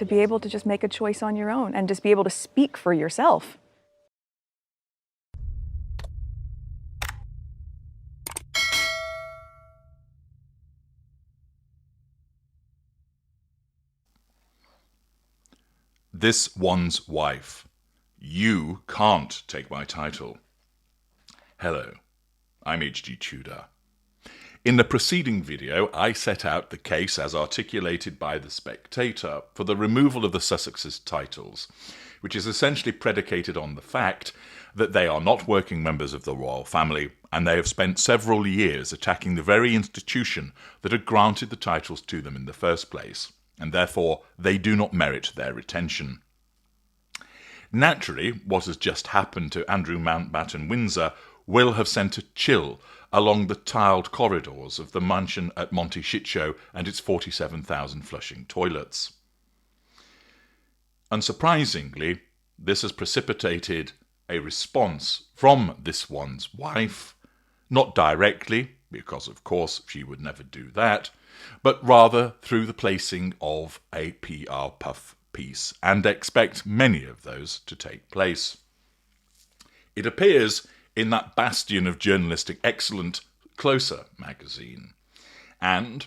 to be able to just make a choice on your own and just be able to speak for yourself. This one's wife. You can't take my title. Hello, I'm H.G. Tudor. In the preceding video, I set out the case as articulated by The Spectator for the removal of the Sussex's titles, which is essentially predicated on the fact that they are not working members of the royal family, and they have spent several years attacking the very institution that had granted the titles to them in the first place, and therefore they do not merit their retention. Naturally, what has just happened to Andrew Mountbatten Windsor will have sent a chill along the tiled corridors of the mansion at Monte Shitshow and its 47,000 flushing toilets. Unsurprisingly, this has precipitated a response from this one's wife, not directly, because of course she would never do that, but rather through the placing of a PR puff piece, and expect many of those to take place. It appears in that bastion of journalistic excellence, Closer magazine. And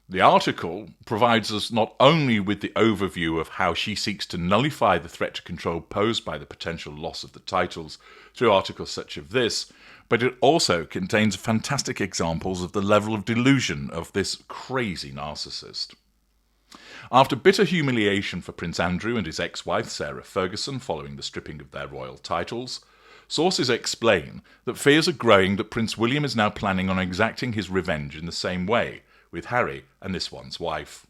the article provides us not only with the overview of how she seeks to nullify the threat to control posed by the potential loss of the titles through articles such as this, but it also contains fantastic examples of the level of delusion of this crazy narcissist. After bitter humiliation for Prince Andrew and his ex-wife Sarah Ferguson following the stripping of their royal titles, sources explain that fears are growing that Prince William is now planning on exacting his revenge in the same way, with Harry and this one's wife.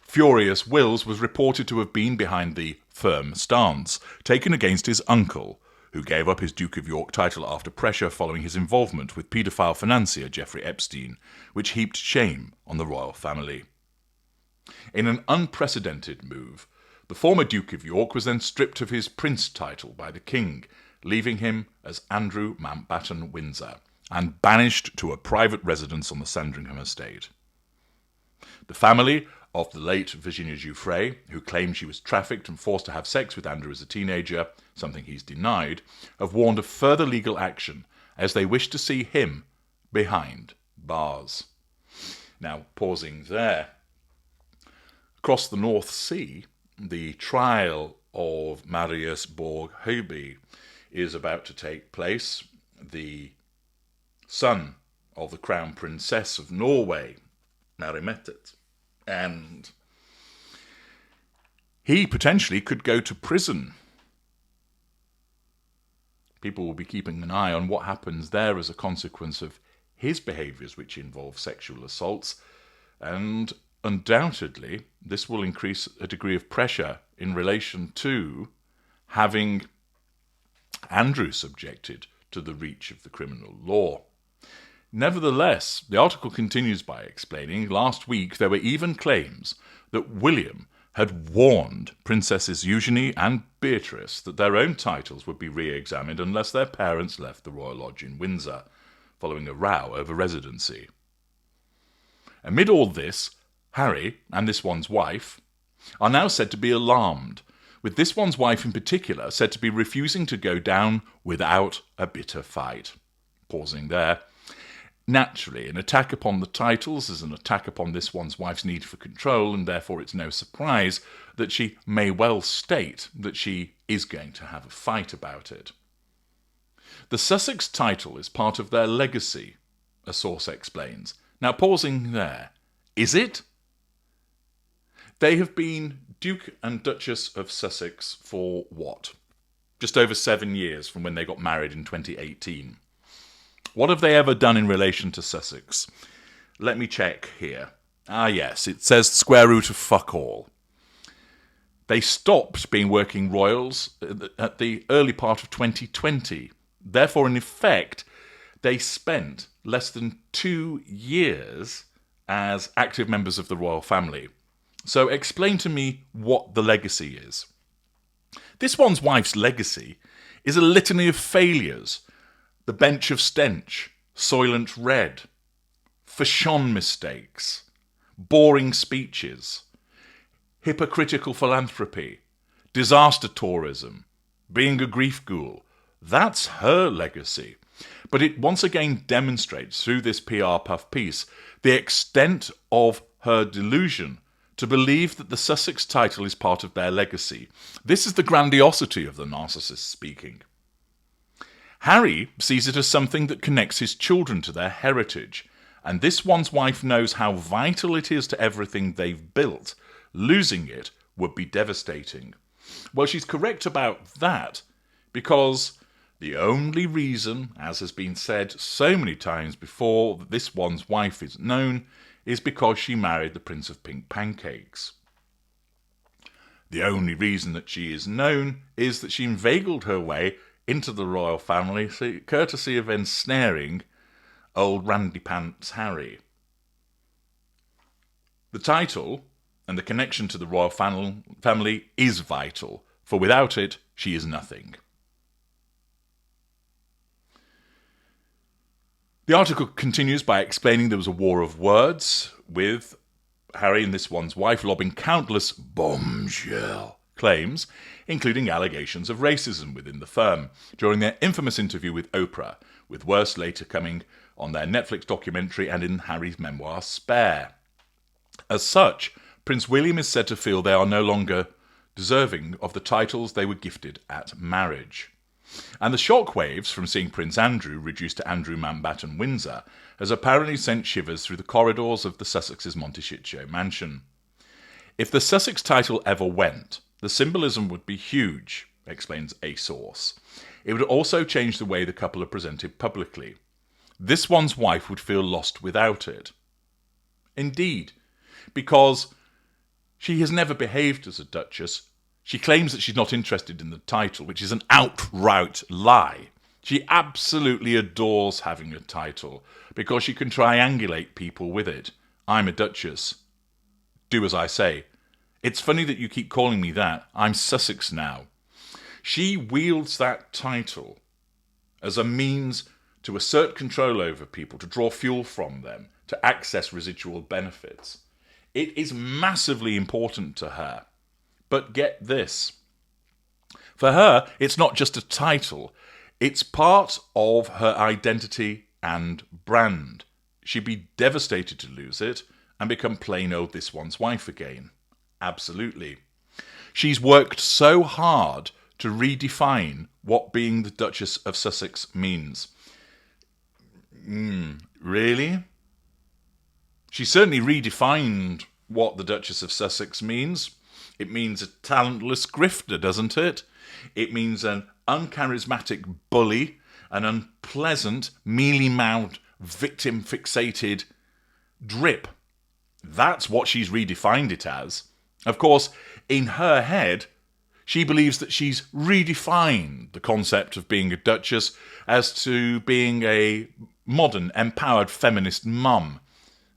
Furious Wills was reported to have been behind the firm stance taken against his uncle, who gave up his Duke of York title after pressure following his involvement with paedophile financier Jeffrey Epstein, which heaped shame on the royal family. In an unprecedented move, the former Duke of York was then stripped of his prince title by the king, leaving him as Andrew Mountbatten Windsor, and banished to a private residence on the Sandringham estate. The family of the late Virginia Giuffre, who claimed she was trafficked and forced to have sex with Andrew as a teenager, something he's denied, have warned of further legal action as they wish to see him behind bars. Now, pausing there. Across the North Sea, the trial of Marius Borg-Høby is about to take place. The son of the Crown Princess of Norway, Mary Mette, and he potentially could go to prison. People will be keeping an eye on what happens there as a consequence of his behaviours, which involve sexual assaults, and undoubtedly this will increase a degree of pressure in relation to having Andrew subjected to the reach of the criminal law. Nevertheless, the article continues by explaining, last week there were even claims that William had warned Princesses Eugenie and Beatrice that their own titles would be re-examined unless their parents left the Royal Lodge in Windsor, following a row over residency. Amid all this, Harry and this one's wife are now said to be alarmed, with this one's wife in particular said to be refusing to go down without a bitter fight. Pausing there. Naturally, an attack upon the titles is an attack upon this one's wife's need for control, and therefore it's no surprise that she may well state that she is going to have a fight about it. The Sussex title is part of their legacy, a source explains. Now, pausing there. Is it? They have been Duke and Duchess of Sussex for what? Just over 7 years from when they got married in 2018. What have they ever done in relation to Sussex? Let me check here. Ah yes, it says square root of fuck all. They stopped being working royals at the early part of 2020. Therefore, in effect, they spent less than 2 years as active members of the royal family. So explain to me what the legacy is. This one's wife's legacy is a litany of failures. The bench of stench, Soylent Red, Fashon mistakes, boring speeches. hypocritical philanthropy, disaster tourism, being a grief ghoul. That's her legacy. But it once again demonstrates through this PR puff piece the extent of her delusion to believe that the Sussex title is part of their legacy. This is the grandiosity of the narcissist speaking. Harry sees it as something that connects his children to their heritage, and this one's wife knows how vital it is to everything they've built. Losing it would be devastating. Well, she's correct about that, because the only reason, as has been said so many times before, that this one's wife is known is because she married the Prince of Pink Pancakes. The only reason that she is known is that she inveigled her way into the royal family, courtesy of ensnaring old Randy Pants Harry. The title and the connection to the royal family is vital, for without it, she is nothing. The article continues by explaining there was a war of words, with Harry and this one's wife lobbing countless bombshell claims, including allegations of racism within the firm, during their infamous interview with Oprah, with worse later coming on their Netflix documentary and in Harry's memoir Spare. As such, Prince William is said to feel they are no longer deserving of the titles they were gifted at marriage. And the shockwaves from seeing Prince Andrew reduced to Andrew Mountbatten Windsor has apparently sent shivers through the corridors of the Sussex's Montecchio mansion. If the Sussex title ever went, the symbolism would be huge, explains a source. It would also change the way the couple are presented publicly. This one's wife would feel lost without it. Indeed, because she has never behaved as a duchess. She claims that she's not interested in the title, which is an outright lie. She absolutely adores having a title because she can triangulate people with it. I'm a duchess. Do as I say. It's funny that you keep calling me that. I'm Sussex now. She wields that title as a means to assert control over people, to draw fuel from them, to access residual benefits. It is massively important to her. But get this. For her, it's not just a title. It's part of her identity and brand. She'd be devastated to lose it and become plain old this one's wife again. Absolutely. She's worked so hard to redefine what being the Duchess of Sussex means. Really? She certainly redefined what the Duchess of Sussex means. It means a talentless grifter, doesn't it? It means an uncharismatic bully, an unpleasant, mealy-mouthed, victim-fixated drip. That's what she's redefined it as. Of course, in her head, she believes that she's redefined the concept of being a duchess as to being a modern, empowered feminist mum.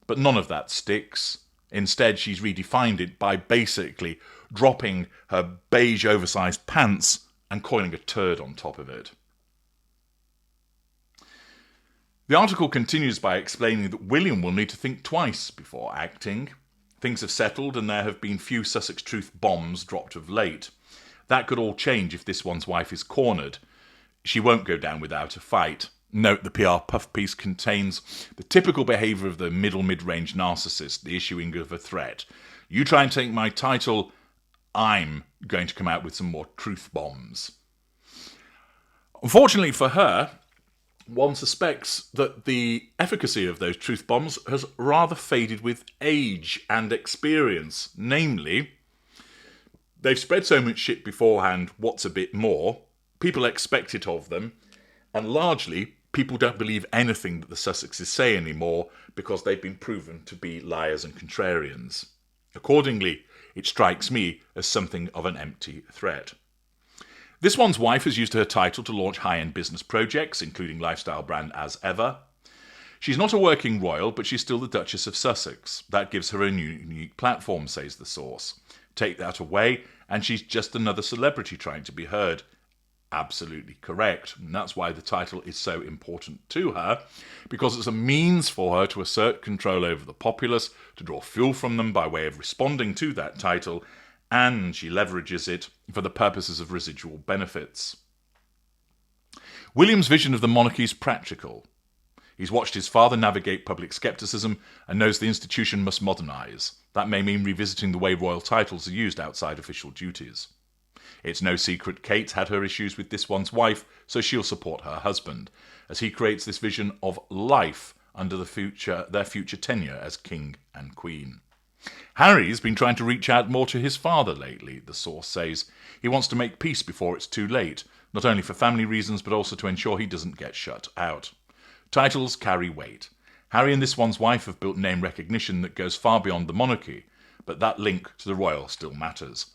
But none of that sticks. Instead, she's redefined it by basically dropping her beige oversized pants and coiling a turd on top of it. The article continues by explaining that William will need to think twice before acting. Things have settled and there have been few Sussex truth bombs dropped of late. That could all change if this one's wife is cornered. She won't go down without a fight. Note the PR puff piece contains the typical behaviour of the mid-range narcissist, the issuing of a threat. You try and take my title, I'm going to come out with some more truth bombs. Unfortunately for her, one suspects that the efficacy of those truth bombs has rather faded with age and experience. Namely, they've spread so much shit beforehand, what's a bit more? People expect it of them, and largely, people don't believe anything that the Sussexes say anymore because they've been proven to be liars and contrarians. Accordingly, it strikes me as something of an empty threat. This one's wife has used her title to launch high-end business projects, including lifestyle brand As Ever. She's not a working royal, but she's still the Duchess of Sussex. That gives her a unique platform, says the source. Take that away, and she's just another celebrity trying to be heard. absolutely correct. And that's why the title is so important to her, because it's a means for her to assert control over the populace, to draw fuel from them by way of responding to that title, and she leverages it for the purposes of residual benefits. William's vision of the monarchy is practical. He's watched his father navigate public scepticism and knows the institution must modernise. That may mean revisiting the way royal titles are used outside official duties. It's no secret Kate had her issues with this one's wife, so she'll support her husband, as he creates this vision of life under their future tenure as king and queen. Harry's been trying to reach out more to his father lately, the source says. He wants to make peace before it's too late, not only for family reasons, but also to ensure he doesn't get shut out. Titles carry weight. Harry and this one's wife have built name recognition that goes far beyond the monarchy, but that link to the royal still matters.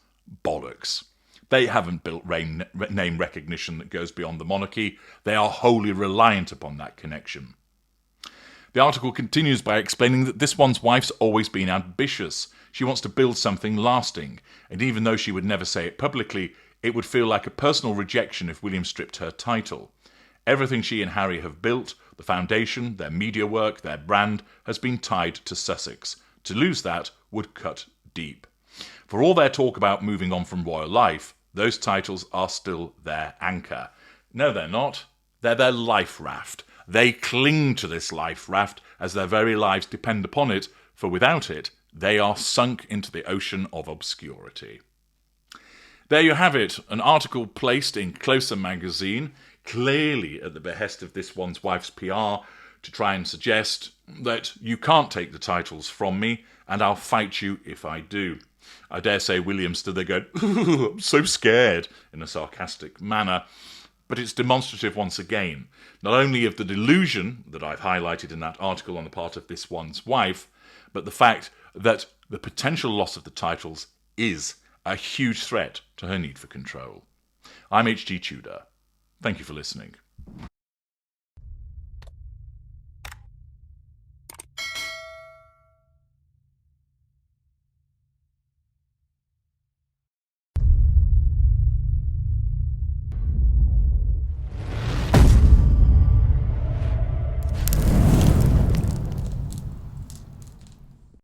Bollocks. They haven't built name recognition that goes beyond the monarchy. They are wholly reliant upon that connection. The article continues by explaining that this one's wife's always been ambitious. She wants to build something lasting, and even though she would never say it publicly, it would feel like a personal rejection if William stripped her title. Everything she and Harry have built, the foundation, their media work, their brand, has been tied to Sussex. To lose that would cut deep. For all their talk about moving on from royal life, those titles are still their anchor. No, they're not. They're their life raft. They cling to this life raft as their very lives depend upon it, for without it, they are sunk into the ocean of obscurity. There you have it, an article placed in Closer magazine, clearly at the behest of this one's wife's PR, to try and suggest that you can't take the titles from me, and I'll fight you if I do. I dare say William stood there going, I'm so scared, in a sarcastic manner. But it's demonstrative once again, not only of the delusion that I've highlighted in that article on the part of this one's wife, but the fact that the potential loss of the titles is a huge threat to her need for control. I'm H.G. Tudor. Thank you for listening.